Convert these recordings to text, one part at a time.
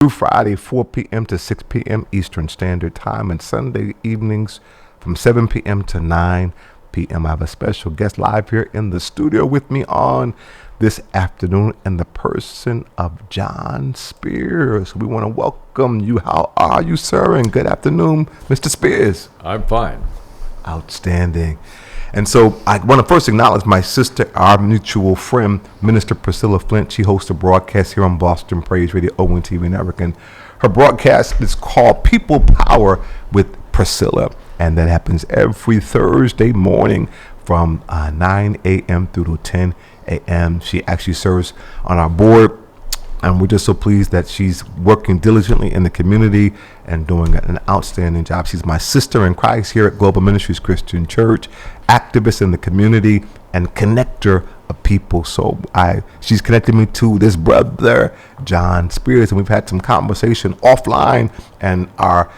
through Friday, 4 p.m. to 6 p.m. Eastern Standard Time, and Sunday evenings from 7 p.m. to 9 p.m. I have a special guest live here in the studio with me on this afternoon in the person of John Spears. We want to welcome you. How are you, sir? And good afternoon, Mr. Spears. I'm fine. Outstanding. And so I want to first acknowledge my sister, our mutual friend, Minister Priscilla Flint. She hosts a broadcast here on Boston Praise Radio, ONTV Network. And her broadcast is called People Power with Priscilla. And that happens every Thursday morning from 9 a.m. through to 10 a.m. She actually serves on our board. And we're just so pleased that she's working diligently in the community and doing an outstanding job. She's my sister in Christ here at Global Ministries Christian Church, activist in the community, and connector of people. So she's connected me to this brother, John Spears, and we've had some conversation offline, and our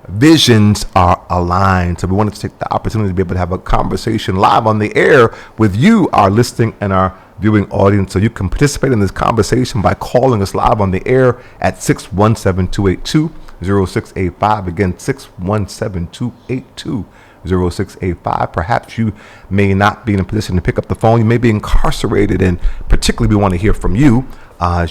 visions are aligned. So we wanted to take the opportunity to be able to have a conversation live on the air with you, our listening and our viewing audience. So you can participate in this conversation by calling us live on the air at 617-282-0685. Again, 617-282-0685. Perhaps you may not be in a position to pick up the phone. You may be incarcerated, and particularly we want to hear from you.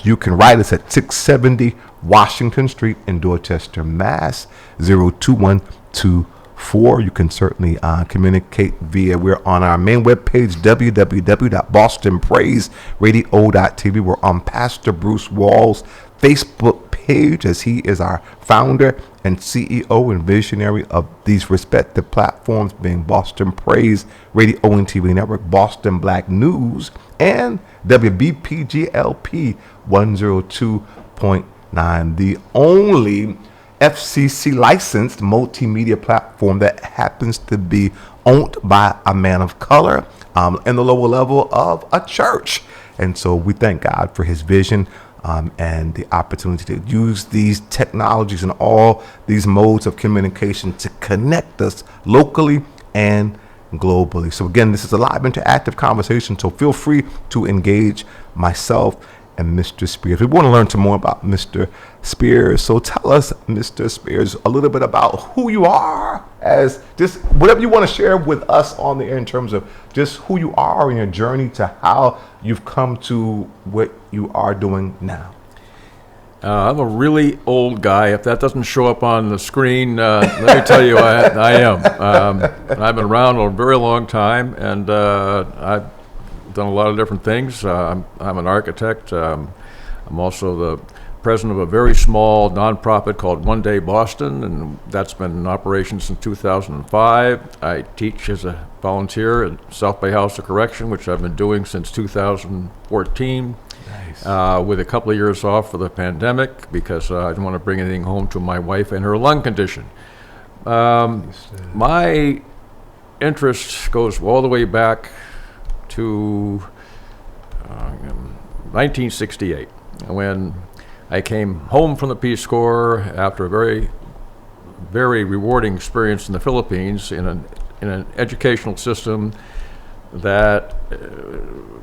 You can write us at 670 Washington Street in Dorchester, Mass. 02124. You can certainly communicate we're on our main webpage, www.bostonpraiseradio.tv. We're on Pastor Bruce Wall's Facebook page, as he is our founder and CEO and visionary of these respective platforms, being Boston Praise Radio, ONTV Network, Boston Black News, and WBPGLP 102.9, the only FCC licensed multimedia platform that happens to be owned by a man of color in the lower level of a church. And so we thank God for his vision and the opportunity to use these technologies and all these modes of communication to connect us locally and globally. So again, this is a live interactive conversation, so feel free to engage myself and Mr. Spears. We want to learn some more about Mr. Spears. So tell us, Mr. Spears, a little bit about who you are, as just whatever you want to share with us on the air in terms of just who you are in your journey to how you've come to what you are doing now. I'm a really old guy. If that doesn't show up on the screen, let me tell you, I am. I've been around a very long time, and I've done a lot of different things. I'm an architect. I'm also the president of a very small nonprofit called One Day Boston, and that's been in operation since 2005. I teach as a volunteer at South Bay House of Correction, which I've been doing since 2014. Nice. With a couple of years off for the pandemic because I didn't want to bring anything home to my wife and her lung condition. My interest goes all the way back to 1968, when I came home from the Peace Corps after a very, very rewarding experience in the Philippines in an educational system that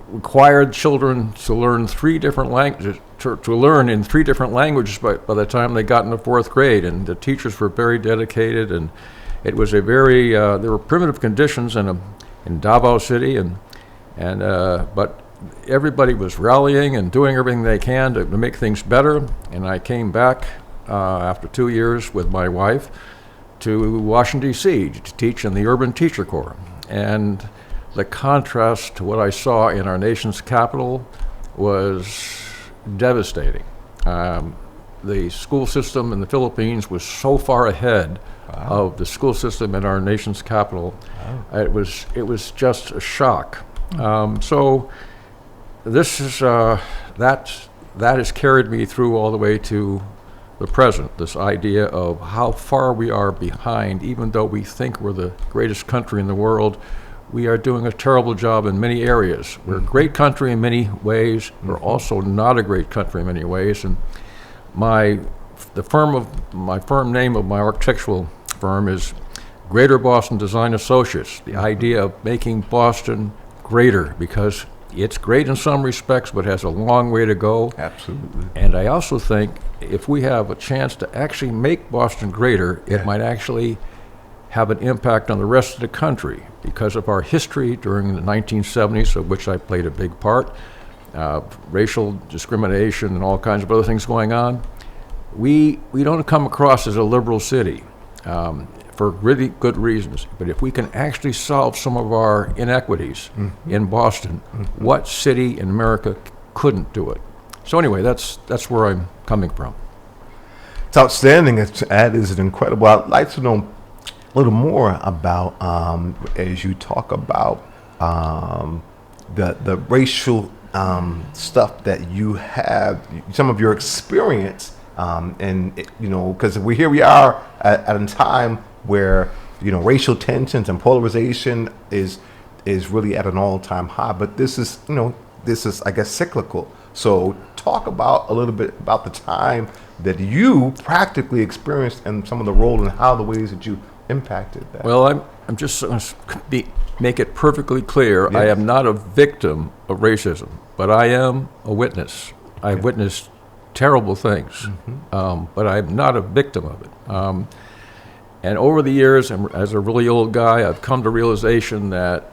required children to learn three different languages, to learn in three different languages by the time they got into fourth grade, and the teachers were very dedicated, and it was a very there were primitive conditions in Davao City, but everybody was rallying and doing everything they can to make things better. And I came back after 2 years with my wife to Washington, D.C. to teach in the Urban Teacher Corps. And the contrast to what I saw in our nation's capital was devastating. The school system in the Philippines was so far ahead of the school system in our nation's capital. Wow. It was just a shock. So this is that has carried me through all the way to the present, this idea of how far we are behind. Even though we think we're the greatest country in the world, we are doing a terrible job in many areas. We're a great country in many ways. We're also not a great country in many ways. And my firm name of my architectural firm is Greater Boston Design Associates. The idea of making Boston greater, because It's great in some respects, but has a long way to go. Absolutely. And I also think if we have a chance to actually make Boston greater, Yeah. it might actually have an impact on the rest of the country because of our history during the 1970s, of which I played a big part, racial discrimination and all kinds of other things going on. We don't come across as a liberal city for really good reasons. But if we can actually solve some of our inequities in Boston, what city in America couldn't do it? So anyway, that's where I'm coming from. It's outstanding. That is incredible. I'd like to know a little more about, as you talk about the racial stuff that you have, some of your experience, and because we are at a time where racial tensions and polarization is really at an all-time high. But this is I guess cyclical. So talk about a little bit about the time that you practically experienced and some of the role and how the ways that you impacted that. Well, I'm just make it perfectly clear. Yes. I am not a victim of racism, but I am a witness. I've witnessed terrible things, but I'm not a victim of it. And over the years, and as a really old guy, I've come to realization that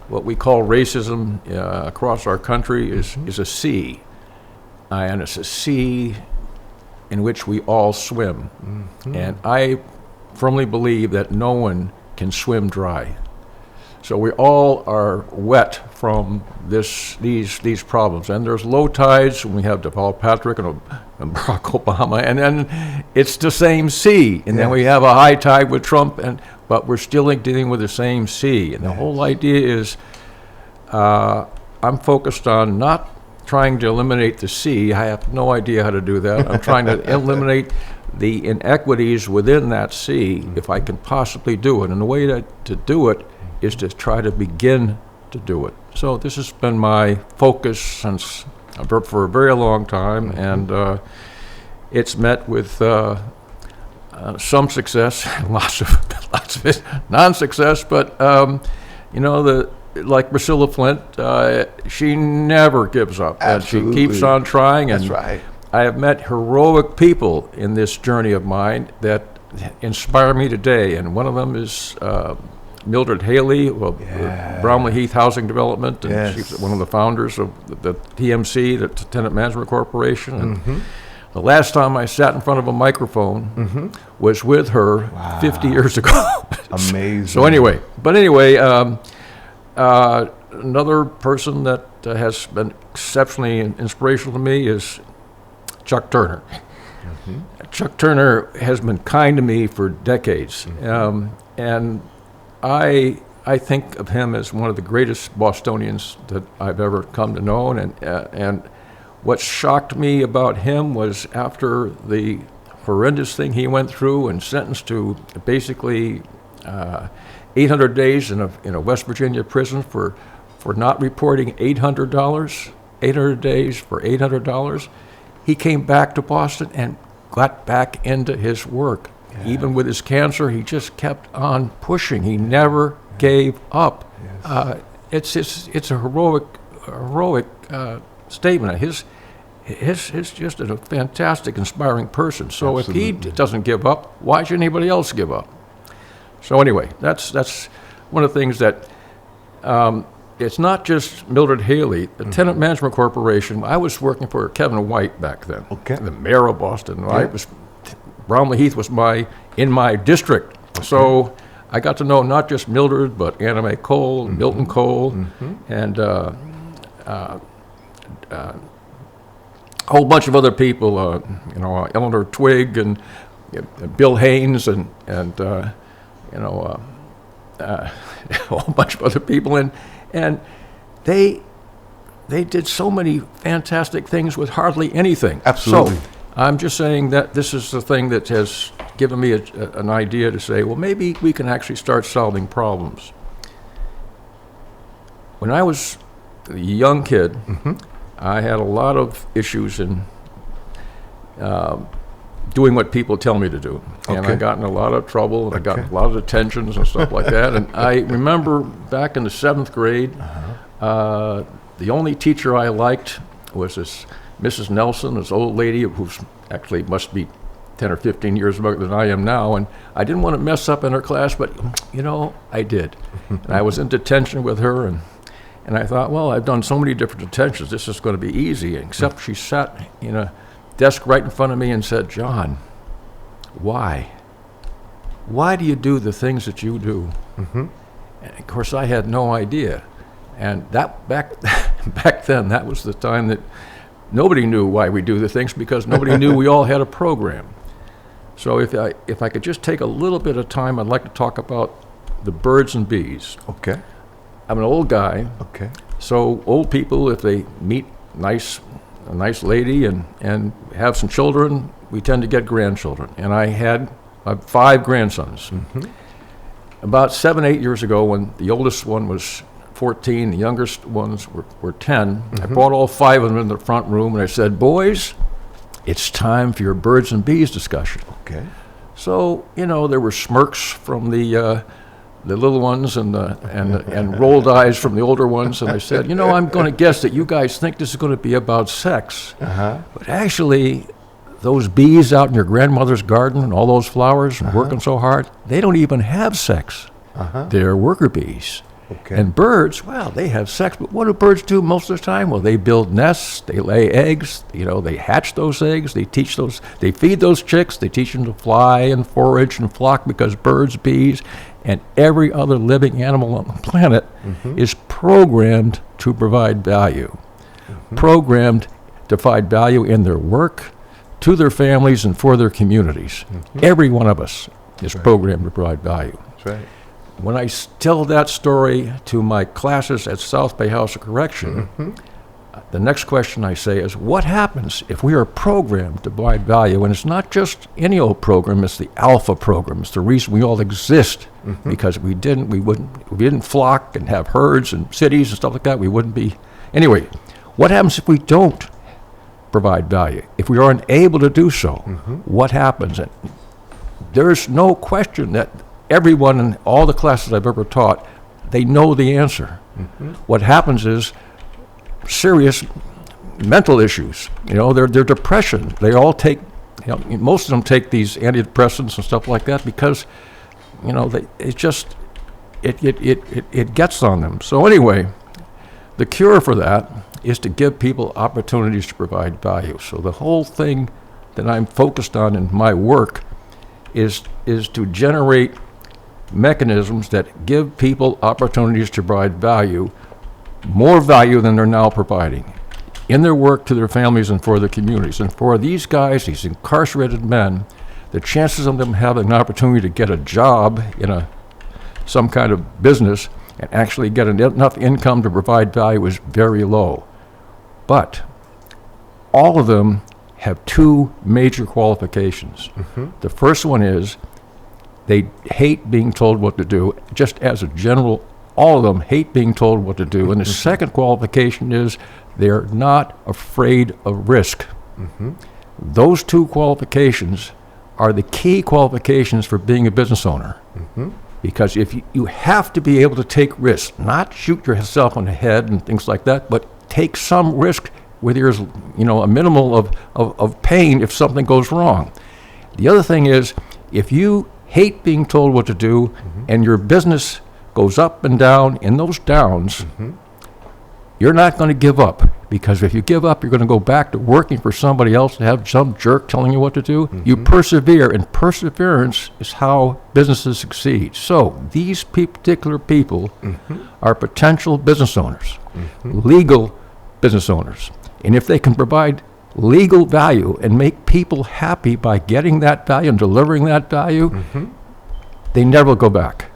what we call racism across our country is a sea, and it's a sea in which we all swim. And I firmly believe that no one can swim dry. So we all are wet from these problems. And there's low tides when we have Deval Patrick and Barack Obama, and then it's the same sea. And then we have a high tide with Trump, but we're still dealing with the same sea. And the whole idea is I'm focused on not trying to eliminate the sea. I have no idea how to do that. I'm trying to eliminate the inequities within that sea if I can possibly do it. And the way to do it is to try to begin to do it. So this has been my focus for a very long time, and it's met with some success, lots of it non-success. But like Priscilla Flint, she never gives up. Absolutely. And she keeps on trying. That's and right. I have met heroic people in this journey of mine that inspire me today, and one of them is Mildred Haley of Bromley Heath Housing Development, and she's one of the founders of the TMC, the Tenant Management Corporation. And the last time I sat in front of a microphone was with her 50 years ago. Amazing. So anyway, another person that has been exceptionally inspirational to me is Chuck Turner. Chuck Turner has been kind to me for decades, and I think of him as one of the greatest Bostonians that I've ever come to know. And what shocked me about him was after the horrendous thing he went through and sentenced to basically 800 days in a West Virginia prison for not reporting $800, 800 days for $800. He came back to Boston and got back into his work. Even with his cancer, he just kept on pushing. He never gave up. It's a heroic statement. He's just a fantastic, inspiring person. So Absolutely. if he doesn't give up, why should anybody else give up? So anyway, that's one of the things that it's not just Mildred Haley. The Tenant Management Corporation, I was working for Kevin White back then, the mayor of Boston. Bromley Heath was in my district. So I got to know not just Mildred, but Anna Mae Cole, Milton Cole, and a whole bunch of other people, Eleanor Twigg and Bill Haynes and a whole bunch of other people. And they did so many fantastic things with hardly anything. Absolutely. So I'm just saying that this is the thing that has given me an idea to say, well, maybe we can actually start solving problems. When I was a young kid, I had a lot of issues in doing what people tell me to do. And I got in a lot of trouble, and I got in a lot of detentions and stuff like that. And I remember back in the 7th grade, the only teacher I liked was this Mrs. Nelson, this old lady who's actually must be 10 or 15 years younger than I am now, and I didn't want to mess up in her class, but I did. And I was in detention with her, and I thought, well, I've done so many different detentions, this is going to be easy, except she sat in a desk right in front of me and said, John, why? Why do you do the things that you do? And of course, I had no idea. And that back then, that was the time that nobody knew why we do the things, because nobody knew we all had a program. So if I could just take a little bit of time, I'd like to talk about the birds and bees. Okay. I'm an old guy. Okay. So old people, if they meet a nice lady and have some children, we tend to get grandchildren. And I had 5 grandsons. About 7, 8 years ago, when the oldest one was 14, the youngest ones were 10, I brought all 5 of them in the front room and I said, boys, it's time for your birds and bees discussion. Okay. So, there were smirks from the little ones and rolled eyes from the older ones, and I said, I'm going to guess that you guys think this is going to be about sex, but actually, those bees out in your grandmother's garden and all those flowers working so hard, they don't even have sex. They're worker bees. Okay. And birds, well, they have sex, but what do birds do most of the time? Well, they build nests, they lay eggs, they hatch those eggs, they feed those chicks, they teach them to fly and forage and flock, because birds, bees, and every other living animal on the planet is programmed to provide value. Programmed to provide value in their work, to their families, and for their communities. Every one of us is programmed to provide value. That's right. When I tell that story to my classes at South Bay House of Correction, the next question I say is, what happens if we are programmed to provide value? And it's not just any old program, it's the alpha program. It's the reason we all exist, because if we didn't flock and have herds and cities and stuff like that, we wouldn't be. Anyway, what happens if we don't provide value? If we are unable to do so, what happens? And there's no question that everyone in all the classes I've ever taught, they know the answer. What happens is serious mental issues. Their depression. They all take, most of them take these antidepressants and stuff like that because, it gets on them. So anyway, the cure for that is to give people opportunities to provide value. So the whole thing that I'm focused on in my work is to generate mechanisms that give people opportunities to provide value, more value than they're now providing, in their work, to their families, and for their communities. And for these guys, these incarcerated men, the chances of them having an opportunity to get a job in some kind of business and actually get enough income to provide value is very low. But all of them have 2 major qualifications. The first one is they hate being told what to do. Just as a general, all of them hate being told what to do. And the second qualification is they're not afraid of risk. Those 2 qualifications are the key qualifications for being a business owner. Because if you have to be able to take risks, not shoot yourself on the head and things like that, but take some risk where there's a minimal of pain if something goes wrong. The other thing is, if you hate being told what to do, and your business goes up and down, in those downs, you're not going to give up, because if you give up, you're going to go back to working for somebody else and have some jerk telling you what to do. You persevere, and perseverance is how businesses succeed. So these particular people are potential business owners, legal business owners. And if they can provide legal value and make people happy by getting that value and delivering that value, they never go back.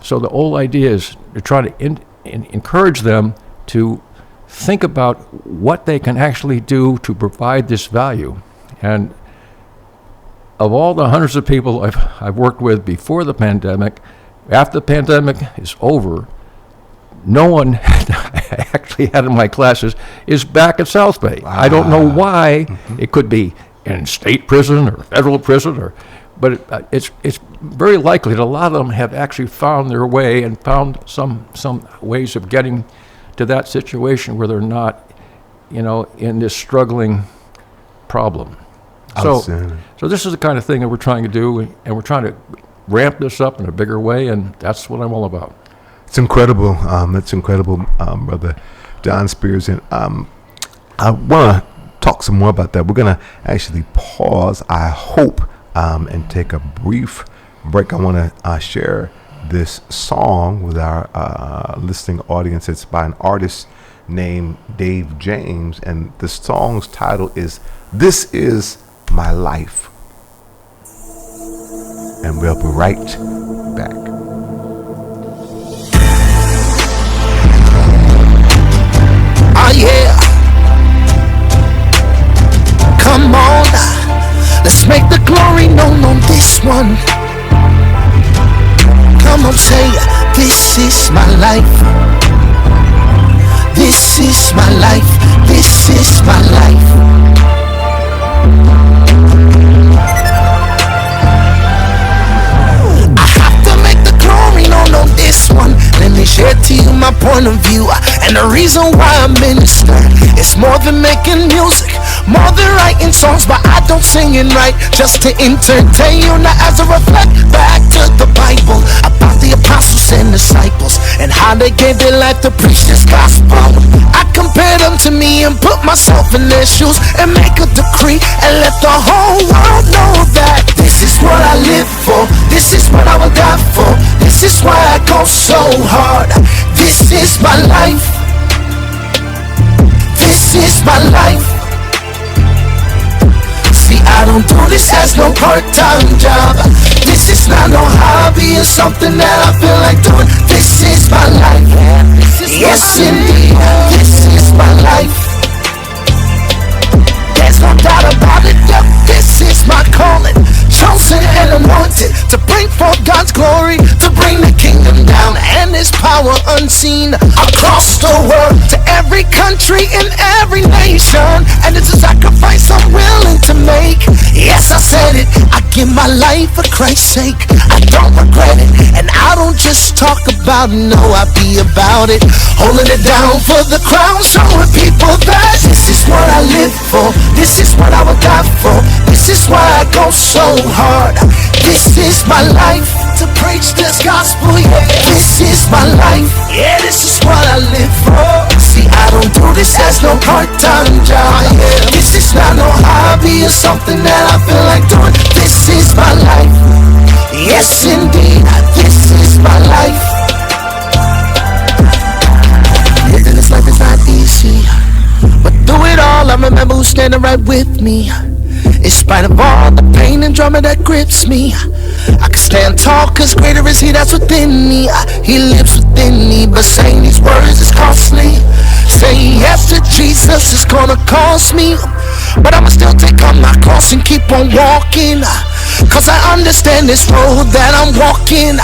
So the whole idea is to try to encourage them to think about what they can actually do to provide this value. And of all the hundreds of people I've worked with before the pandemic, after the pandemic is over, no one I actually had in my classes is back at South Bay. I don't know why. It could be in state prison or federal prison, but it's very likely that a lot of them have actually found their way and found some ways of getting to that situation where they're not, in this struggling problem. So this is the kind of thing that we're trying to do, and we're trying to ramp this up in a bigger way, and that's what I'm all about. It's incredible. It's incredible, Brother John Spears. And I want to talk some more about that. We're going to actually pause, I hope, and take a brief break. I want to share this song with our listening audience. It's by an artist named Dave James, and the song's title is "This Is My Life." And we'll be right back. Oh yeah, come on, let's make the glory known on this one. Come on, say, this is my life. This is my life. This is my life. I have to make the glory known on this one. Let me share to you my point of view. And the reason why I minister, it's more than making music, more than writing songs, but I don't sing and write just to entertain you. Now as I reflect back to the Bible about the apostles and disciples and how they gave their life to preach this gospel, I compare them to me and put myself in their shoes and make a decree and let the whole world know that this is what I live for, this is what I will die for, this is why I go so hard, this is my life, this is my life. See, I don't do this as no part-time job. This is not no hobby, it's something that I feel like doing. This is my life. Yes, indeed, this is my life. There's no doubt about it, yep, this is my calling. Chosen and anointed to bring forth God's glory, to bring the kingdom down and His power unseen across the world, to every country and every nation. And it's a sacrifice I'm willing to make. Yes, I said it, I give my life for Christ's sake. I don't regret it, and I don't just talk about it, no, I be about it. Holding it down for the crowd, showing people that this is what I live for, this is what I would die for, this is why I go so hard. This is my life, to preach this gospel, yeah. This is my life, yeah, this is what I live for. See, I don't do this as no part-time job, yeah. This is not no hobby or something that I feel like doing. This is my life, yes indeed, this is my life. Living this life is not easy, but through it all I remember who's standing right with me. In spite of all the pain and drama that grips me, I can stand tall, cause greater is He that's within me. He lives within me, but saying these words is costly. Saying yes to Jesus is gonna cost me, but I'ma still take up my cross and keep on walking, cause I understand this road that I'm walking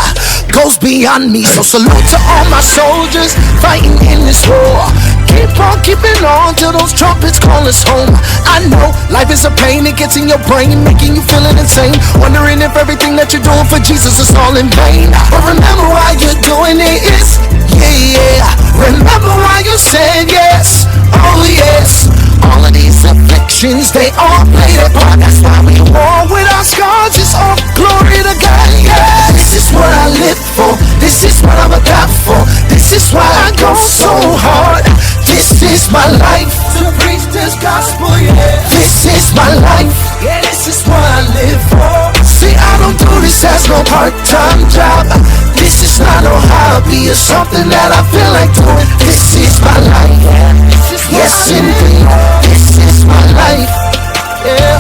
goes beyond me. So salute to all my soldiers fighting in this war. Keep on keeping on till those trumpets call us home. I know life is a pain, it gets in your brain, making you feeling insane, wondering if everything that you're doing for Jesus is all in vain. But remember why you're doing it is, yeah. Remember why you said yes, oh yes. All of these afflictions, they all play their part. That's why we war with our scars. It's all glory to God, yeah. This is what I live for, this is what I'm a die for, this is why I go so hard. This is my life, to preach this gospel, yeah. This is my life, yeah, this is what I live for. See, I don't do this as no part-time job. This is not no hobby or something that I feel like doing. This is my life, yes indeed, this is my life, yeah.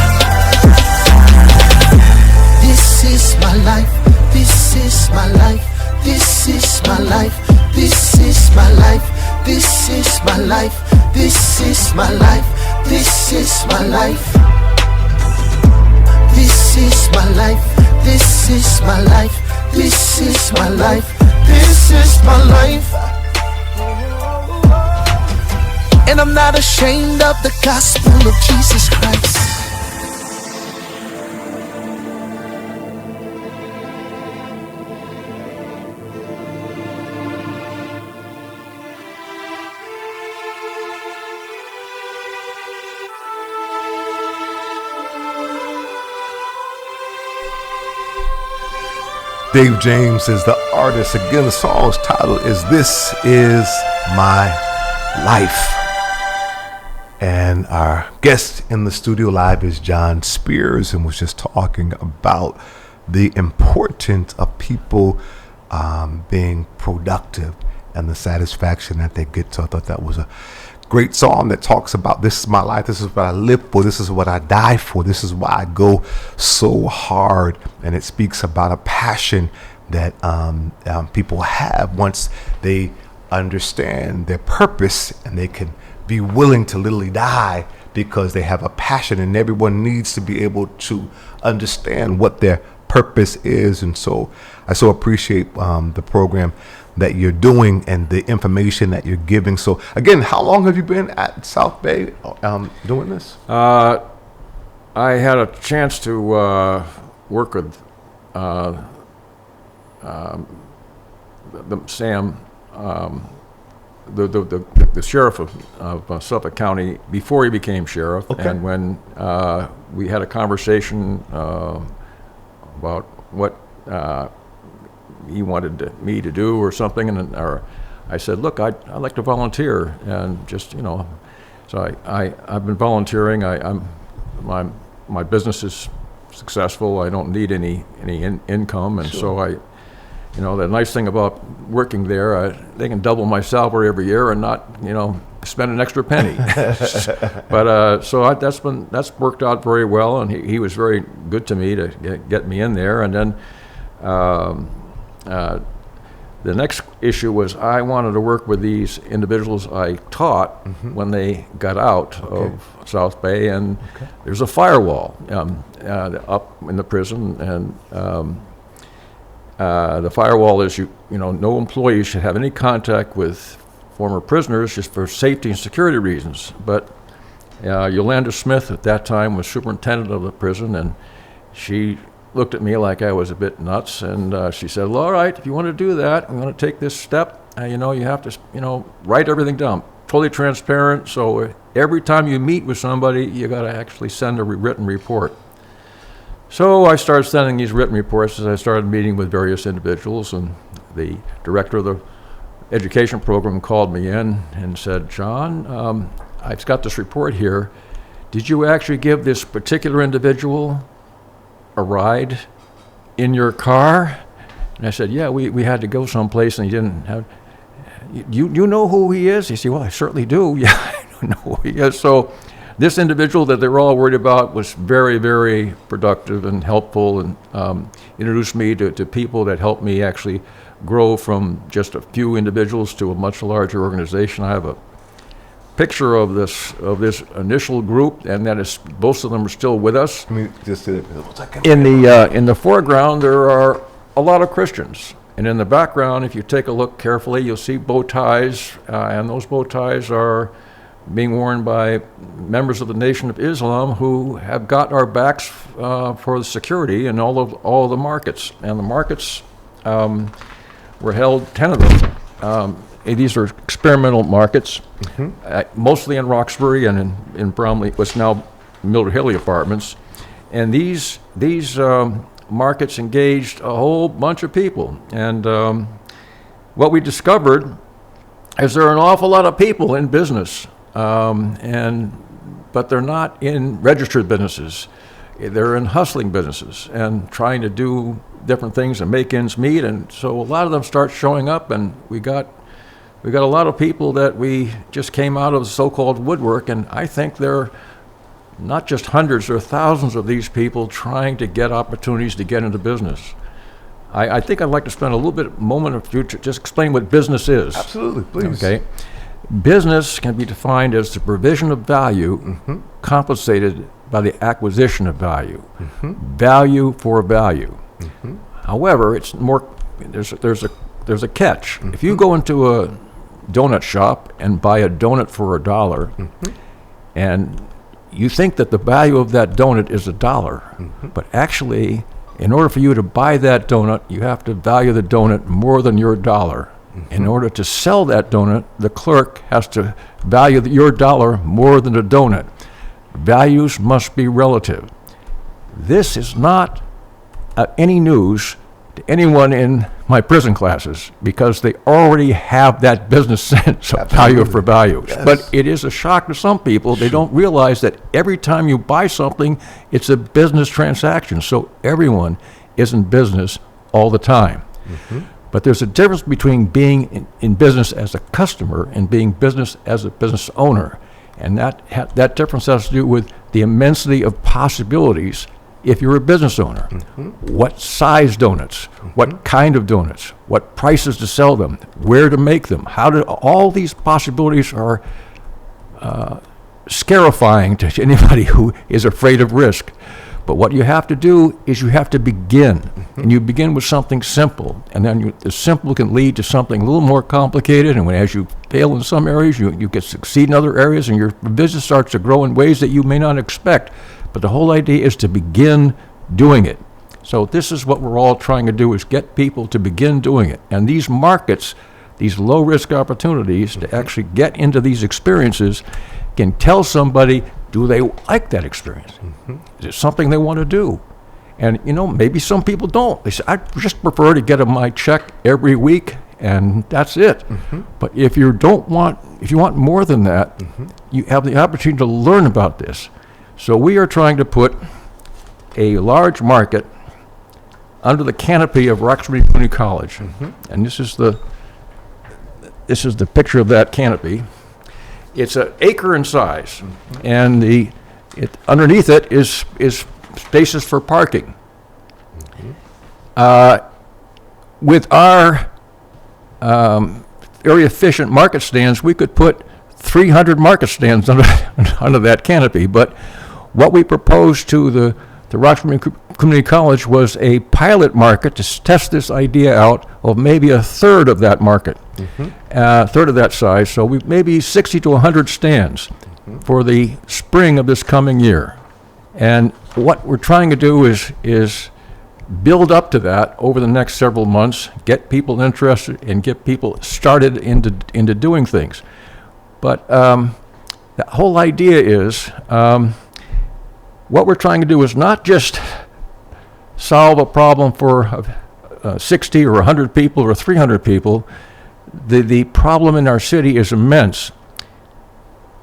This is my life, this is my life, this is my life, this is my life, this is my life, this is my life, this is my life, this is my life, this is my life, this is my life, this is my life. And I'm not ashamed of the gospel of Jesus Christ. Dave James is the artist. Again, the song's title is This Is My Life. And our guest in the studio live is John Spears, and was just talking about the importance of people being productive and the satisfaction that they get. So I thought that was a great song that talks about this is my life, this is what I live for, this is what I die for, this is why I go so hard. And it speaks about a passion that people have once they understand their purpose, and they can be willing to literally die because they have a passion. And everyone needs to be able to understand what their purpose is. And so I so appreciate the program that you're doing and the information that you're giving. So again, how long have you been at South Bay doing this? I had a chance to work with Sam, the sheriff of Suffolk County before he became sheriff. Okay. And when we had a conversation about what he wanted me to do or something, and I said, look, I'd like to volunteer, and just, so I've been volunteering. My business is successful. I don't need any income, and Sure. so the nice thing about working there, they can double my salary every year and not, spend an extra penny. But so that's worked out very well, and he was very good to me to get me in there. And then the next issue was I wanted to work with these individuals I taught when they got out of South Bay, and there's a firewall up in the prison, and the firewall is no employee should have any contact with former prisoners, just for safety and security reasons. But Yolanda Smith at that time was superintendent of the prison, and she looked at me like I was a bit nuts, and she said, well, all right, if you want to do that, I'm going to take this step, you have to write everything down, totally transparent. So every time you meet with somebody, you got to actually send a written report. So I started sending these written reports as I started meeting with various individuals, and the director of the education program called me in and said, John, I've got this report here. Did you actually give this particular individual a ride in your car? And I said, yeah, we had to go someplace, and he didn't have, you know who he is? He said, well, I certainly do. Yeah, I know who he is. So this individual that they were all worried about was very, very productive and helpful, and introduced me to people that helped me actually grow from just a few individuals to a much larger organization. I have a picture of this initial group, and that is, most of them are still with us. Let me just say that. In the foreground, there are a lot of Christians, and in the background, if you take a look carefully, you'll see bow ties, and those bow ties are being worn by members of the Nation of Islam who have got our backs for the security in all of the markets. And the markets were held, 10 of them. These are experimental markets, mostly in Roxbury and in Bromley, what's now Mildred Haley Apartments. And these markets engaged a whole bunch of people. And what we discovered is there are an awful lot of people in business, but they're not in registered businesses. They're in hustling businesses and trying to do different things and make ends meet. And so a lot of them start showing up, and we got a lot of people that we just came out of the so-called woodwork, and I think there are not just hundreds, there are thousands of these people trying to get opportunities to get into business. I think I'd like to spend a little bit moment of future just explain what business is. Absolutely, please. Okay. Business can be defined as the provision of value compensated by the acquisition of value. Value for value. However, it's more. There's a catch. If you go into a donut shop and buy a donut for $1, and you think that the value of that donut is $1, but actually, in order for you to buy that donut, you have to value the donut more than your $1. In order to sell that donut, the clerk has to value your $1 more than a donut. Values must be relative. This is not any news to anyone in my prison classes because they already have that business sense of value for value. Yes. But it is a shock to some people. They don't realize that every time you buy something, it's a business transaction. So everyone is in business all the time. But there's a difference between being in business as a customer and being business as a business owner. And that difference has to do with the immensity of possibilities if you're a business owner. What size donuts, what kind of donuts, what prices to sell them, where to make them, all these possibilities are scarifying to anybody who is afraid of risk. But what you have to do is you have to begin, and you begin with something simple, and then the simple can lead to something a little more complicated, and as you fail in some areas, you get succeed in other areas, and your business starts to grow in ways that you may not expect. But the whole idea is to begin doing it. So this is what we're all trying to do, is get people to begin doing it. And these markets, these low-risk opportunities to actually get into these experiences can tell somebody, do they like that experience? Is it something they want to do? And, maybe some people don't. They say, I just prefer to get my check every week, and that's it. But if you want more than that, you have the opportunity to learn about this. So we are trying to put a large market under the canopy of Roxbury Community College. And this is the picture of that canopy. It's an acre in size, and underneath it is spaces for parking. With our very efficient market stands, we could put 300 market stands under that canopy. But what we proposed to the Roxbury Community College was a pilot market to test this idea out of maybe a third of that market, third of that size. So maybe 60 to 100 stands for the spring of this coming year. And what we're trying to do is build up to that over the next several months, get people interested, and get people started into doing things. But the whole idea is what we're trying to do is not just solve a problem for 60 or 100 people or 300 people. The problem in our city is immense.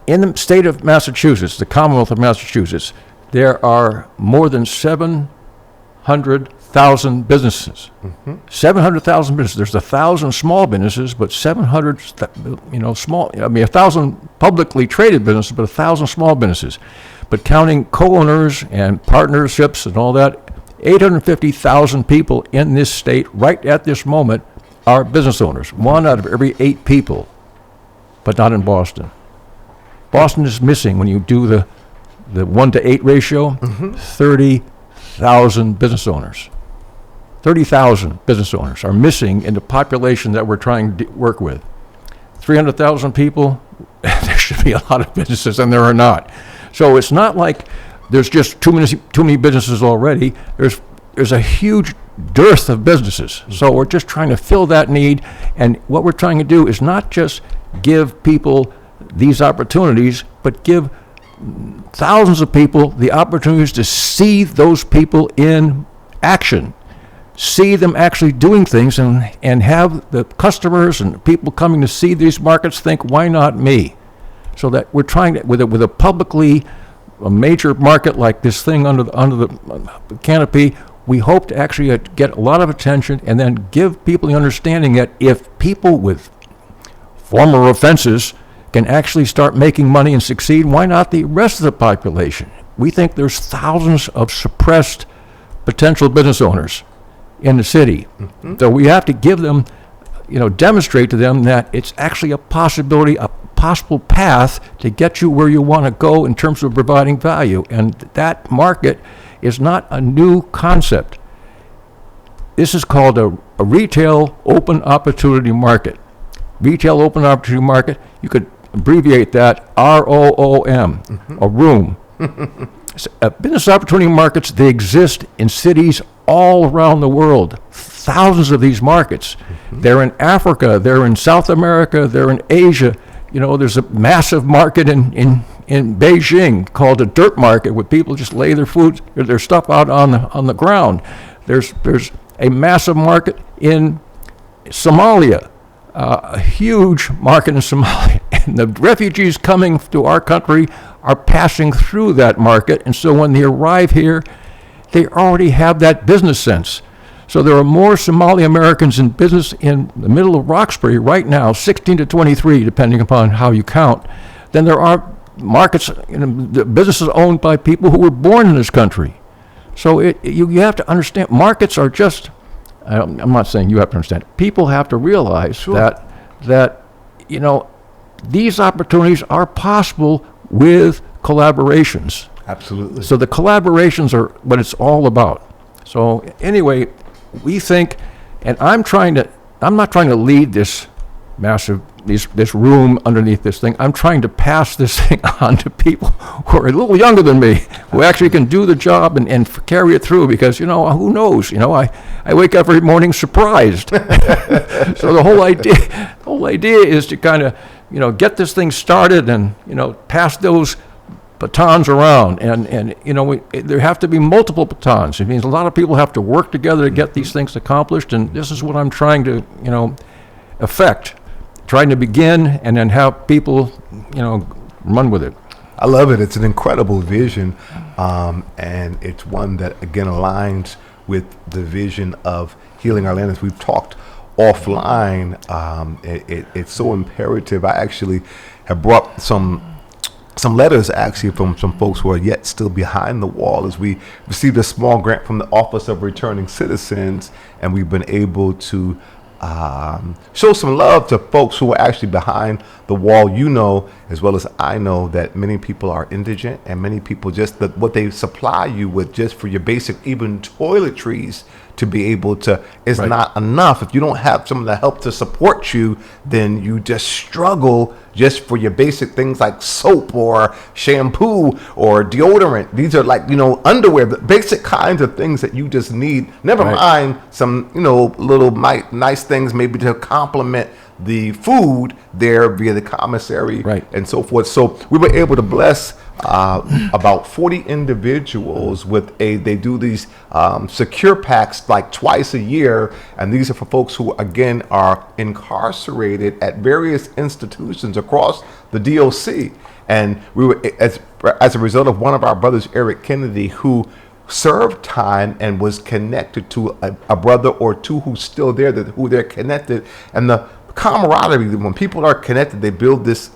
In the state of Massachusetts, the Commonwealth of Massachusetts, there are more than 700,000 businesses. 700,000 businesses. There's 1,000 small businesses, but 700, small. 1,000 publicly traded businesses, but 1,000 small businesses. But counting co-owners and partnerships and all that, 850,000 people in this state right at this moment are business owners. 1 out of every 8 people, but not in Boston. Boston is missing, when you do the 1-to-8 ratio, 30,000 business owners. 30,000 business owners are missing in the population that we're trying to work with. 300,000 people, there should be a lot of businesses, and there are not. So it's not like there's just too many businesses already. There's a huge dearth of businesses. So we're just trying to fill that need, and what we're trying to do is not just give people these opportunities, but give thousands of people the opportunities to see those people in action, see them actually doing things, and have the customers and people coming to see these markets think, why not me? So that we're trying to, with a publicly a major market like this thing under the canopy, we hope to actually get a lot of attention and then give people the understanding that if people with former offenses can actually start making money and succeed, why not the rest of the population? We think there's thousands of suppressed potential business owners in the city. So we have to give them, demonstrate to them that it's actually a possibility, a possible path to get you where you want to go in terms of providing value. And that market is not a new concept. This is called a retail open opportunity market. Retail open opportunity market, you could abbreviate that ROOM, a room. Business opportunity markets, they exist in cities all around the world. Thousands of these markets. They're in Africa, they're in South America, they're in Asia. There's a massive market in Beijing called a dirt market, where people just lay their stuff out on the ground. There's a massive market in Somalia, a huge market in Somalia. And the refugees coming to our country are passing through that market. And so when they arrive here, they already have that business sense. So there are more Somali Americans in business in the middle of Roxbury right now, 16 to 23, depending upon how you count, than there are markets, the businesses owned by people who were born in this country. So you have to understand, markets are just, I'm not saying you have to understand, people have to realize that these opportunities are possible with collaborations. Absolutely. So the collaborations are what it's all about. So anyway, we think, and I'm not trying to lead this massive, this room underneath this thing. I'm trying to pass this thing on to people who are a little younger than me, who actually can do the job and carry it through, because, who knows? I wake up every morning surprised. So the whole idea is to kind of, get this thing started and, pass those batons around, and there have to be multiple batons. It means a lot of people have to work together to get these things accomplished, and this is what I'm trying to affect, trying to begin and then have people run with it. I love it. It's an incredible vision, and it's one that again aligns with the vision of healing our land. As we've talked offline, it's so imperative. I actually have brought some letters actually from some folks who are yet still behind the wall, as we received a small grant from the Office of Returning Citizens, and we've been able to show some love to folks who are actually behind the wall. As well as I know, that many people are indigent, and many people just what they supply you with just for your basic even toiletries to be able to is Right. not enough. If you don't have some of the help to support you, then you just struggle just for your basic things like soap or shampoo or deodorant. These are like, underwear, the basic kinds of things that you just need. Never Right. mind some, little nice things maybe to complement the food there via the commissary, Right. and so forth. So we were able to bless about 40 individuals with they do these secure packs like twice a year, and these are for folks who again are incarcerated at various institutions across the DOC. And we were as a result of one of our brothers, Eric Kennedy, who served time and was connected to a brother or two who's still there, who they're connected, and the camaraderie. When people are connected, they build this,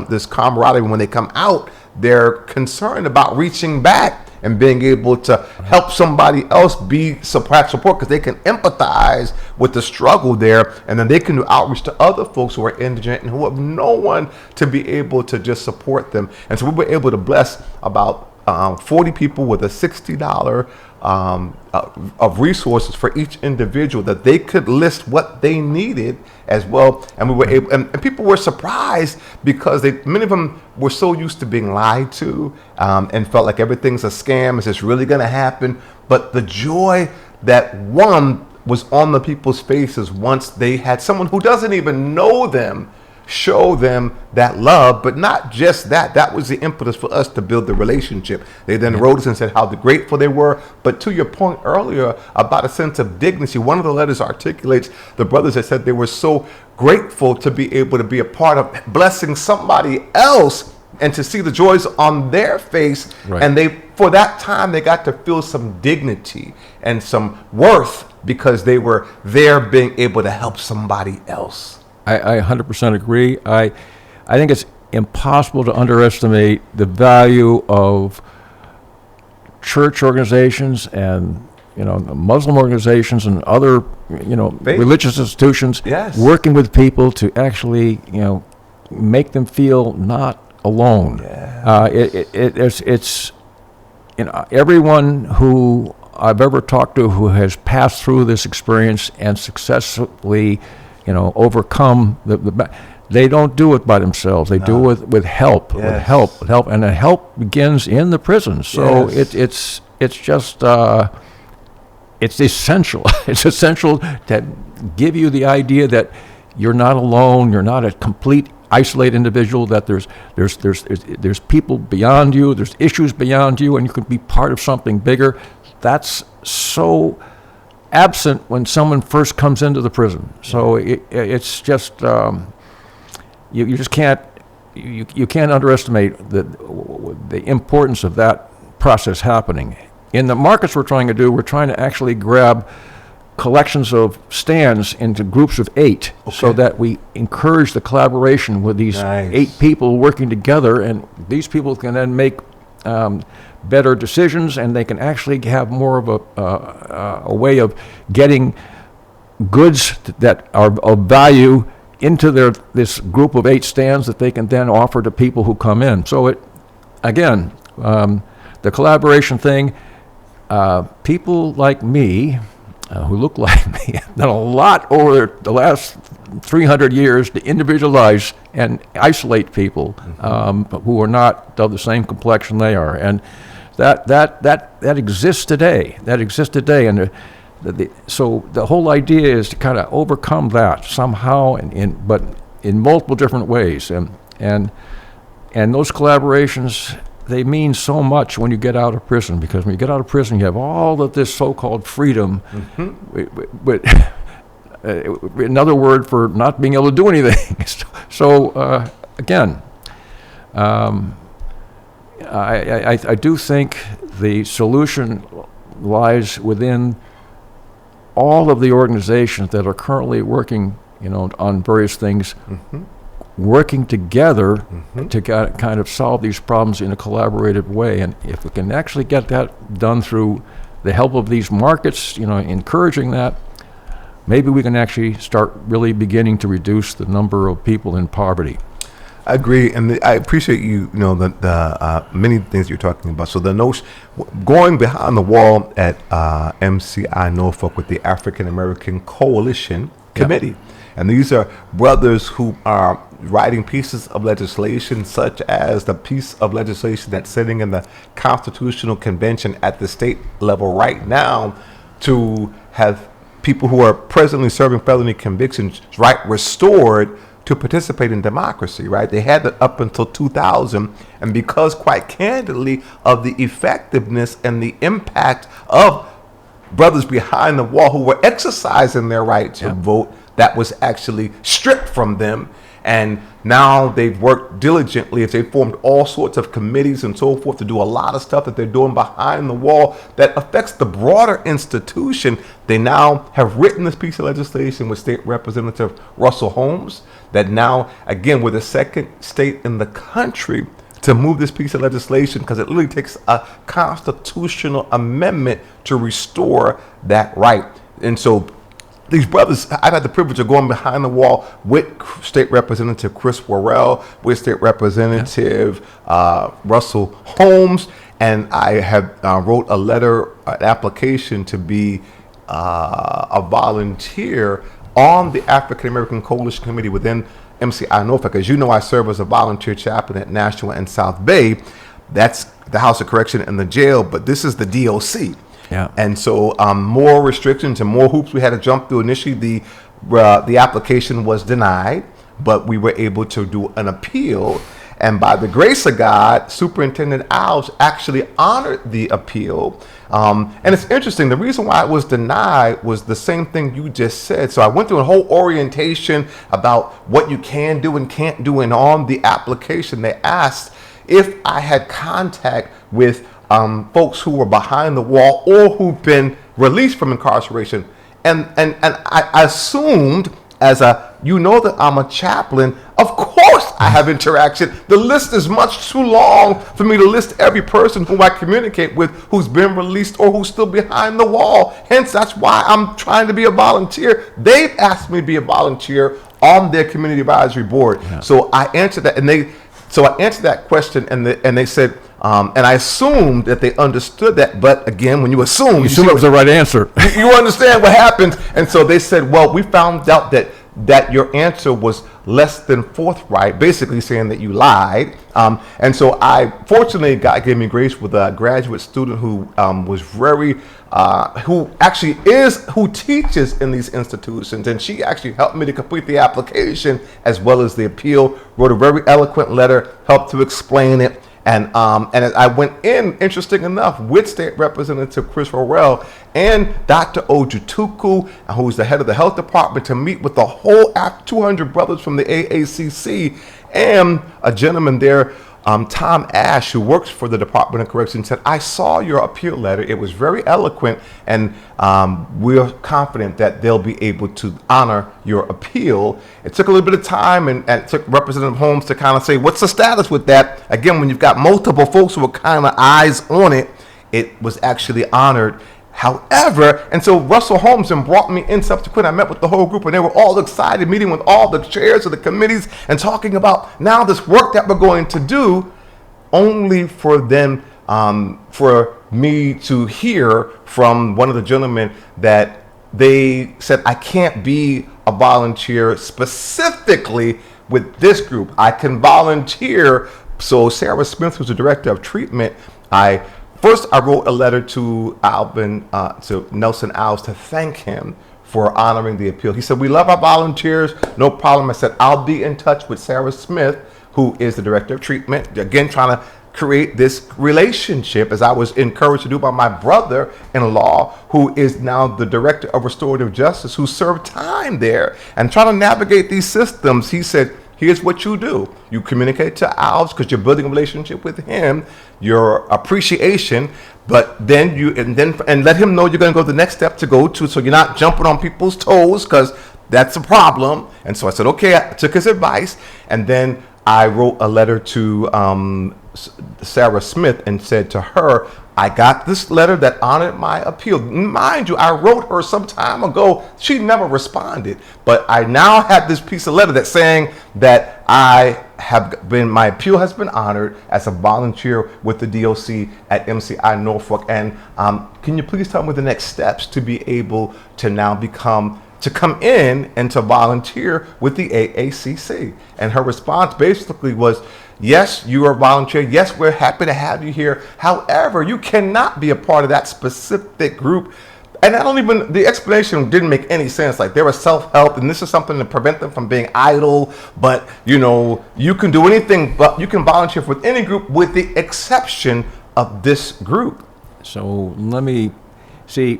this camaraderie. When they come out, they're concerned about reaching back and being able to help somebody else be support, because they can empathize with the struggle there, and then they can do outreach to other folks who are indigent and who have no one to be able to just support them. And so we were able to bless about 40 people with a $60 of resources for each individual, that they could list what they needed as well. And we were able, and people were surprised, because many of them were so used to being lied to, and felt like everything's a scam. Is this really going to happen? But the joy that was on the people's faces once they had someone who doesn't even know them show them that love. But not just that was the impetus for us to build the relationship. They then wrote us and said how grateful they were. But to your point earlier about a sense of dignity, one of the letters articulates the brothers that said they were so grateful to be able to be a part of blessing somebody else and to see the joys on their face. Right. And for that time, they got to feel some dignity and some worth, because they were there being able to help somebody else. I 100% agree. I think it's impossible to underestimate the value of church organizations and Muslim organizations and other Faith. religious institutions, Yes. working with people to actually make them feel not alone. Yeah. It's everyone who I've ever talked to who has passed through this experience and successfully overcome they don't do it by themselves. They do it with help, Yes. with help, and the help begins in the prison. So Yes. it's just it's essential. It's essential to give you the idea that you're not alone. You're not a complete isolated individual. That there's people beyond you. There's issues beyond you, and you can be part of something bigger. That's so absent when someone first comes into the prison. So it's just you just can't you can't underestimate the importance of that process happening. In the markets we're trying to actually grab collections of stands into groups of 8, so that we encourage the collaboration with these 8 people working together, and these people can then make better decisions, and they can actually have more of a way of getting goods that are of value into this group of 8 stands that they can then offer to people who come in. So the collaboration thing, people like me, who look like me, have done a lot over the last 300 years to individualize and isolate people who are not of the same complexion they are, and that exists today. And so the whole idea is to kind of overcome that somehow, but in multiple different ways, and those collaborations, they mean so much when you get out of prison, because when you get out of prison, you have all of this so-called freedom, but another word for not being able to do anything. So again, I do think the solution lies within all of the organizations that are currently working, on various things, working together to kind of solve these problems in a collaborative way. And if we can actually get that done through the help of these markets, encouraging that, maybe we can actually start really beginning to reduce the number of people in poverty. I agree, and I appreciate the many things you're talking about. So the notion, going behind the wall at MCI Norfolk with the African American Coalition Committee, and these are brothers who are writing pieces of legislation, such as the piece of legislation that's sitting in the Constitutional Convention at the state level right now, to have people who are presently serving felony convictions restored to participate in democracy, right? They had that up until 2000, and because, quite candidly, of the effectiveness and the impact of brothers behind the wall who were exercising their right to vote, that was actually stripped from them. And now they've worked diligently. They formed all sorts of committees and so forth to do a lot of stuff that they're doing behind the wall that affects the broader institution. They now have written this piece of legislation with State Representative Russell Holmes, that now, again, we're the second state in the country to move this piece of legislation, because it literally takes a constitutional amendment to restore that right. And so these brothers, I've had the privilege of going behind the wall with State Representative Chris Worrell, with State Representative Russell Holmes, and I have wrote a letter, an application to be a volunteer on the African American Coalition Committee within MCI Norfolk. As you know, I serve as a volunteer chaplain at Nashua and South Bay. That's the House of Correction and the jail, but this is the DOC. Yeah. And so more restrictions and more hoops we had to jump through. Initially, the application was denied, but we were able to do an appeal. And by the grace of God, Superintendent Alves actually honored the appeal. And it's interesting, the reason why it was denied was the same thing you just said. So I went through a whole orientation about what you can do and can't do. And on the application, they asked if I had contact with folks who were behind the wall or who've been released from incarceration. And I assumed, that I'm a chaplain, of course I have interaction. The list is much too long for me to list every person who I communicate with who's been released or who's still behind the wall. Hence, that's why I'm trying to be a volunteer. They've asked me to be a volunteer on their community advisory board. Yeah. So I answered that, I answered that question, and they said, and I assumed that they understood that. But again, when you assume it was the right answer. You understand what happened. And so they said, well, we found out that your answer was less than forthright, basically saying that you lied. And so fortunately, God gave me grace with a graduate student who was very, who teaches in these institutions. And she actually helped me to complete the application as well as the appeal, wrote a very eloquent letter, helped to explain it. And as I went in, interesting enough, with State Representative Chris Worrell and Dr. Ojutuku, who's the head of the health department, to meet with the whole 200 brothers from the AACC, and a gentleman there, Tom Ash, who works for the Department of Corrections, said, I saw your appeal letter. It was very eloquent, and we're confident that they'll be able to honor your appeal. It took a little bit of time, and it took Representative Holmes to kind of say, what's the status with that? Again, when you've got multiple folks who are kind of eyes on it, it was actually honored. However, and so Russell Holmes then brought me in subsequent. I met with the whole group, and they were all excited, meeting with all the chairs of the committees and talking about now this work that we're going to do, only for them, for me to hear from one of the gentlemen that they said, I can't be a volunteer specifically with this group. I can volunteer. So Sarah Smith, who's the director of treatment, First, I wrote a letter to to Nelson Alves, to thank him for honoring the appeal. He said, we love our volunteers, no problem. I said, I'll be in touch with Sarah Smith, who is the director of treatment, again, trying to create this relationship, as I was encouraged to do by my brother-in-law, who is now the director of restorative justice, who served time there, and trying to navigate these systems. He said, here's what you do. You communicate to Alves because you're building a relationship with him, your appreciation, but then and let him know you're going to go to the next step to go to, so you're not jumping on people's toes, because that's a problem. And so I said, okay, I took his advice, and then I wrote a letter to Sarah Smith and said to her, I got this letter that honored my appeal. Mind you, I wrote her some time ago. She never responded. But I now have this piece of letter that's saying that my appeal has been honored as a volunteer with the DOC at MCI Norfolk. And can you please tell me the next steps to be able to now to come in and to volunteer with the AACC? And her response basically was, yes, you are a volunteer. Yes, we're happy to have you here. However, you cannot be a part of that specific group. And the explanation didn't make any sense. Like, they were self-help, and this is something to prevent them from being idle. But, you can do anything, but you can volunteer with any group with the exception of this group. So let me see.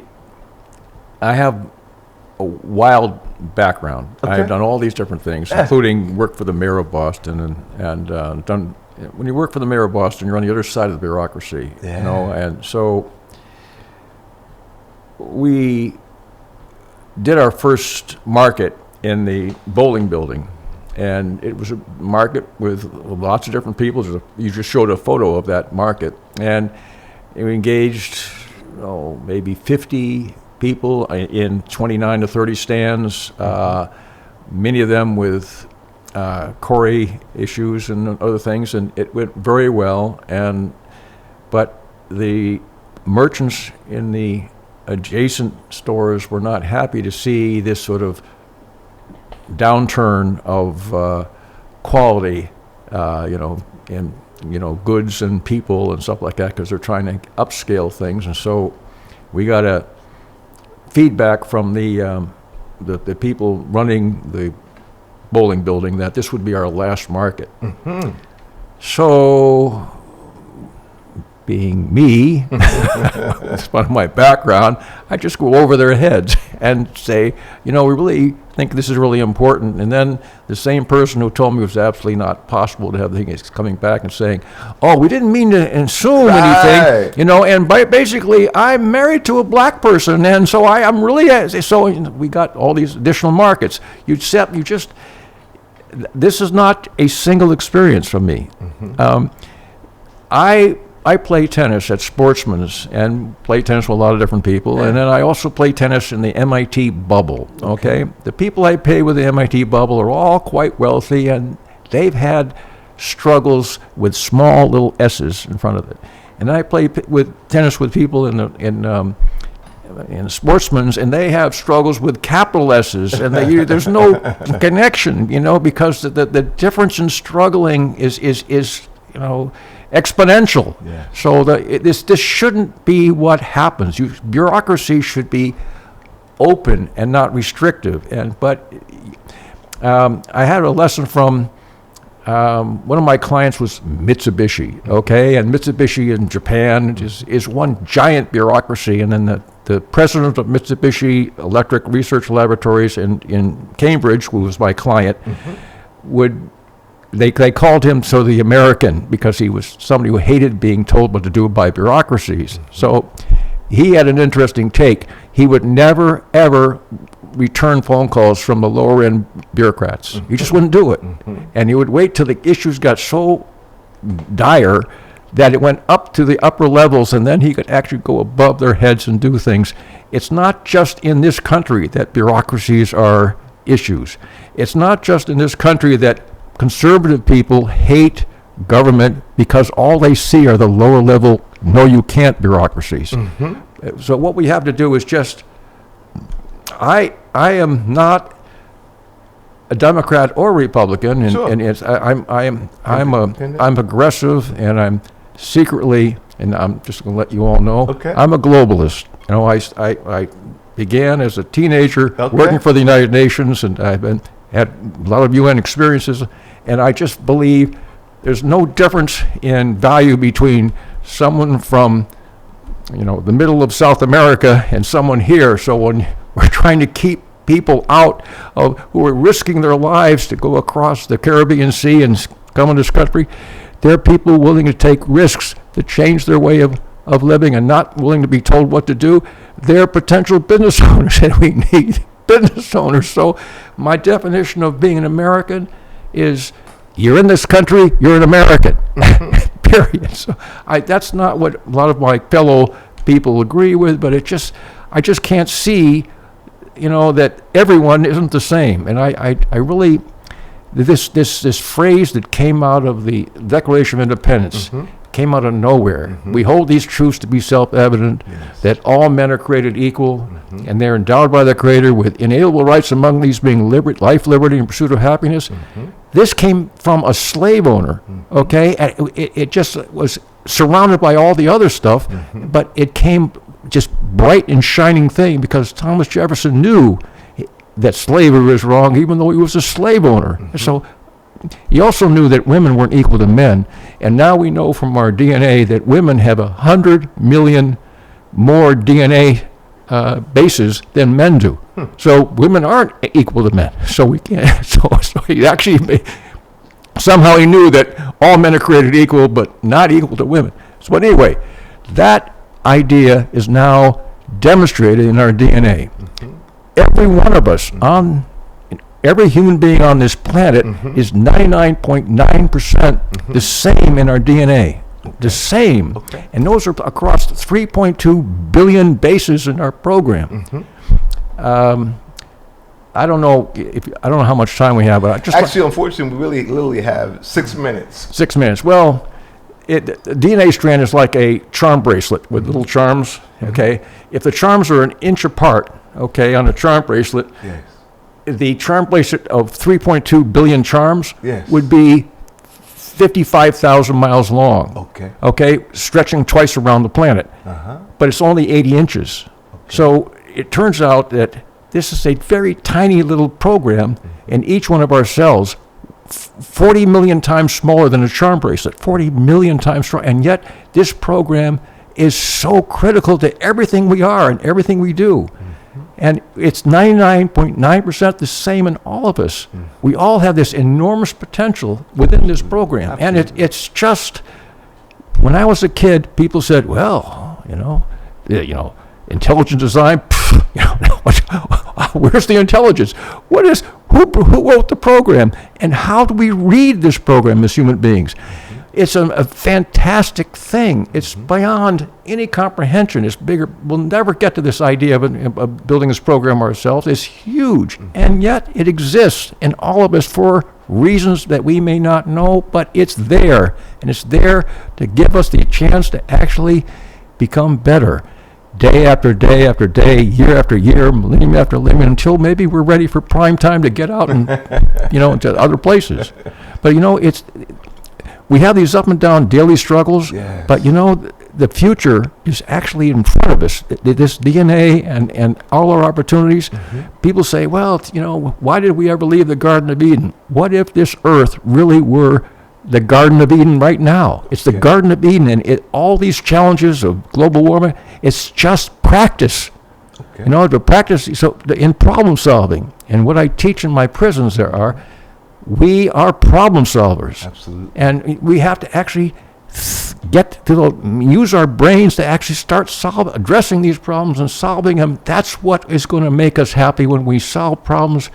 I have a wild background. Okay. I've done all these different things, including work for the mayor of Boston, and done. When you work for the mayor of Boston, you're on the other side of the bureaucracy, and so we did our first market in the bowling building, and it was a market with lots of different people. You just showed a photo of that market, and we engaged maybe 50 people in 29 to 30 stands, many of them with Corey issues and other things, and it went very well. But the merchants in the adjacent stores were not happy to see this sort of downturn of quality, in goods and people and stuff like that, because they're trying to upscale things. And so we got a feedback from the people running the bowling building that this would be our last market. Mm-hmm. So, being me, it's part of my background, I just go over their heads and say, we really think this is really important. And then the same person who told me it was absolutely not possible to have the thing is coming back and saying, oh, we didn't mean to assume anything, and basically I'm married to a black person, and so I'm really, so we got all these additional markets. This is not a single experience from me. Mm-hmm. I play tennis at Sportsman's and play tennis with a lot of different people, and then I also play tennis in the MIT bubble, okay? The people I play with the MIT bubble are all quite wealthy, and they've had struggles with small little S's in front of it. And I play tennis with people in Sportsman's, and they have struggles with capital S's, and there's no connection, because the difference in struggling is exponential. Yeah. So this shouldn't be what happens. Bureaucracy should be open and not restrictive. But I had a lesson from one of my clients was Mitsubishi, okay? And Mitsubishi in Japan is one giant bureaucracy. And then the president of Mitsubishi Electric Research Laboratories in Cambridge, who was my client, they called him the American, because he was somebody who hated being told what to do by bureaucracies. So he had an interesting take. He would never, ever return phone calls from the lower end bureaucrats. He just wouldn't do it. And he would wait till the issues got so dire that it went up to the upper levels, and then he could actually go above their heads and do things. It's not just in this country that bureaucracies are issues. It's not just in this country that conservative people hate government because all they see are the lower level, no you can't bureaucracies. So what we have to do is just, I am not a Democrat or Republican, and, Sure. and it's, I'm aggressive, and I'm secretly, and I'm just going to let you all know, Okay. I'm a globalist. You know, I began as a teenager Okay. working for the United Nations, and I've had a lot of UN experiences, and I just believe there's no difference in value between someone from, the middle of South America and someone here. So when we're trying to keep people out of who are risking their lives to go across the Caribbean Sea and come in this country, there are people willing to take risks to change their way of living and not willing to be told what to do. They're potential business owners, and we need business owners. So my definition of being an American is, you're in this country, you're an American. Period. So that's not what a lot of my fellow people agree with, but I just can't see, that everyone isn't the same. And I really, this phrase that came out of the Declaration of Independence came out of nowhere. We hold these truths to be self-evident, that all men are created equal, and they're endowed by the Creator with inalienable rights, among these being life, liberty, and pursuit of happiness. This came from a slave owner, okay? And it just was surrounded by all the other stuff, but it came just bright and shining thing because Thomas Jefferson knew that slavery was wrong, even though he was a slave owner. So he also knew that women weren't equal to men, and now we know from our DNA that women have 100 million more DNA bases than men do. So women aren't equal to men. So we can't. So he actually somehow he knew that all men are created equal, but not equal to women. So, but anyway, that idea is now demonstrated in our DNA. Every one of us every human being on this planet is 99.9% the same in our DNA. The same. And those are across 3.2 billion bases in our program. I don't know how much time we have, but I just Actually, unfortunately, we literally have 6 minutes. 6 minutes. Well, the DNA strand is like a charm bracelet with little charms. Okay, if the charms are an inch apart, okay, on a charm bracelet, the charm bracelet of 3.2 billion charms would be 55,000 miles long. Okay, stretching twice around the planet. But it's only 80 inches. So it turns out that this is a very tiny little program, and each one of our cells 40 million times smaller than a charm bracelet, 40 million times smaller, and yet this program is so critical to everything we are and everything we do. And it's 99.9% the same in all of us. We all have this enormous potential within this program. And it's just, when I was a kid, people said, well, intelligent design, where's the intelligence? Who wrote the program? And how do we read this program as human beings? It's a fantastic thing. It's beyond any comprehension. It's bigger. We'll never get to this idea of building this program ourselves. It's huge. And yet it exists in all of us for reasons that we may not know, but it's there. And it's there to give us the chance to actually become better. Day after day after day, year after year, millennium after millennium, until maybe we're ready for prime time to get out and, into other places. But, we have these up and down daily struggles, but, the future is actually in front of us. This DNA and all our opportunities. People say, well, why did we ever leave the Garden of Eden? What if this earth really were the Garden of Eden right now? It's the Garden of Eden, and all these challenges of global warming, it's just practice. Okay. To practice in problem solving. And what I teach in my prisons we are problem solvers. Absolutely. And we have to actually use our brains to actually start addressing these problems and solving them. That's what is going to make us happy when we solve problems,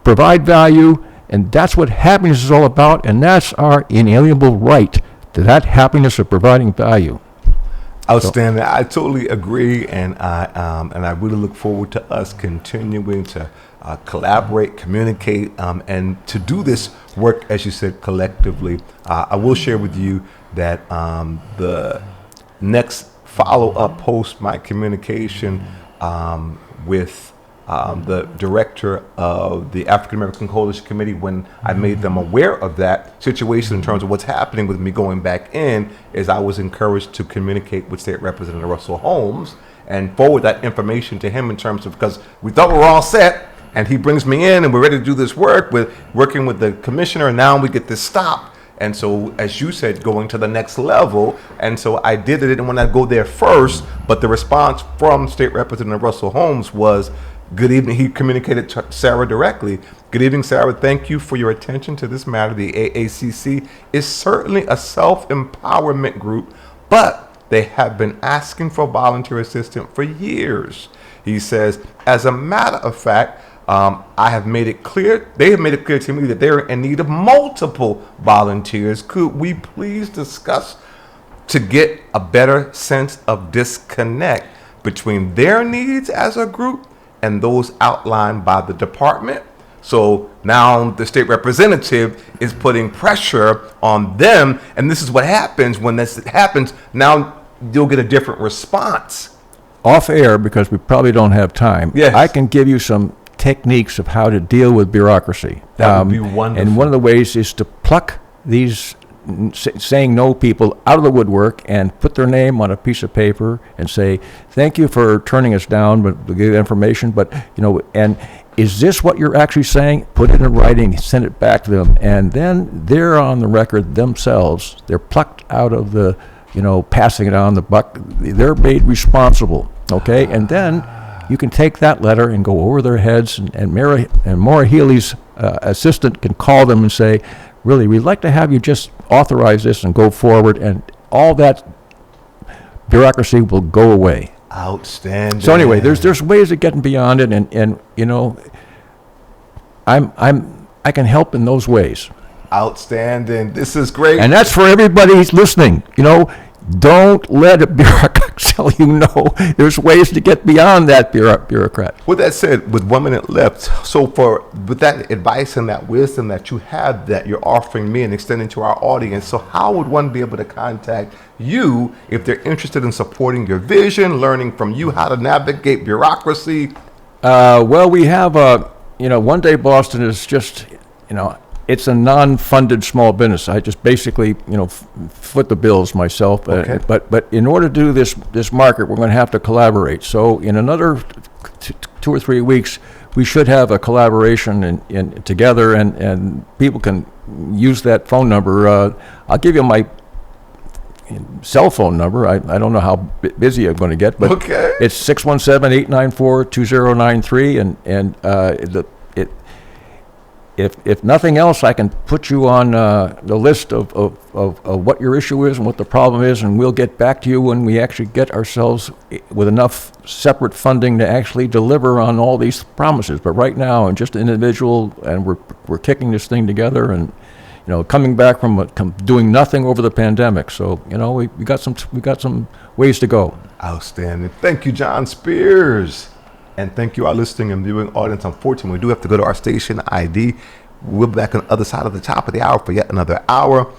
provide value, and that's what happiness is all about, and that's our inalienable right to that happiness of providing value. Outstanding. I totally agree, and I really look forward to us continuing to collaborate, communicate, and to do this work, as you said, collectively. I will share with you that the next follow-up post, my communication with the director of the African American Coalition Committee, when I made them aware of that situation in terms of what's happening with me going back in, is I was encouraged to communicate with State Representative Russell Holmes and forward that information to him in terms of, because we thought we were all set, and he brings me in and we're ready to do this work with working with the commissioner, and now we get this stopped. And so, as you said, going to the next level. And so I didn't want to go there first, but the response from State Representative Russell Holmes was, good evening. He communicated to Sarah directly. Good evening, Sarah. Thank you for your attention to this matter. The AACC is certainly a self-empowerment group, but they have been asking for volunteer assistance for years. He says, as a matter of fact, I have made it clear, they have made it clear to me that they're in need of multiple volunteers. Could we please discuss to get a better sense of disconnect between their needs as a group and those outlined by the department? So now the state representative is putting pressure on them, and this is what happens when this happens. Now you'll get a different response. Off air, because we probably don't have time. Yes. I can give you some techniques of how to deal with bureaucracy. That would be wonderful. And one of the ways is to pluck these saying no people out of the woodwork and put their name on a piece of paper and say, thank you for turning us down, but to give information, but, and is this what you're actually saying? Put it in writing, send it back to them, and then they're on the record themselves. They're plucked out of the, passing it on the buck. They're made responsible, okay? And then you can take that letter and go over their heads, and Maura Healy's assistant can call them and say, really, we'd like to have you just authorize this and go forward, and all that bureaucracy will go away. Outstanding. So anyway, there's ways of getting beyond it, and I can help in those ways. Outstanding. This is great. And that's for everybody who's listening. Don't let a bureaucrat tell you no. There's ways to get beyond that bureaucrat. With that said, with 1 minute left, so with that advice and that wisdom that you have, that you're offering me and extending to our audience, so how would one be able to contact you if they're interested in supporting your vision, learning from you how to navigate bureaucracy? Well, we have One Day Boston is just, it's a non-funded small business. I just basically, foot the bills myself. Okay. But in order to do this market, we're going to have to collaborate. So in another 2 or 3 weeks, we should have a collaboration in together, and people can use that phone number. I'll give you my cell phone number. I don't know how busy I'm going to get, but okay. It's 617-894-2093, and If nothing else, I can put you on the list of what your issue is and what the problem is, and we'll get back to you when we actually get ourselves with enough separate funding to actually deliver on all these promises. But right now, I'm just an individual, and we're kicking this thing together, and coming back from doing nothing over the pandemic. So we got some ways to go. Outstanding. Thank you, John Spears. And thank you, our listening and viewing audience. Unfortunately, we do have to go to our station ID. We'll be back on the other side of the top of the hour for yet another hour.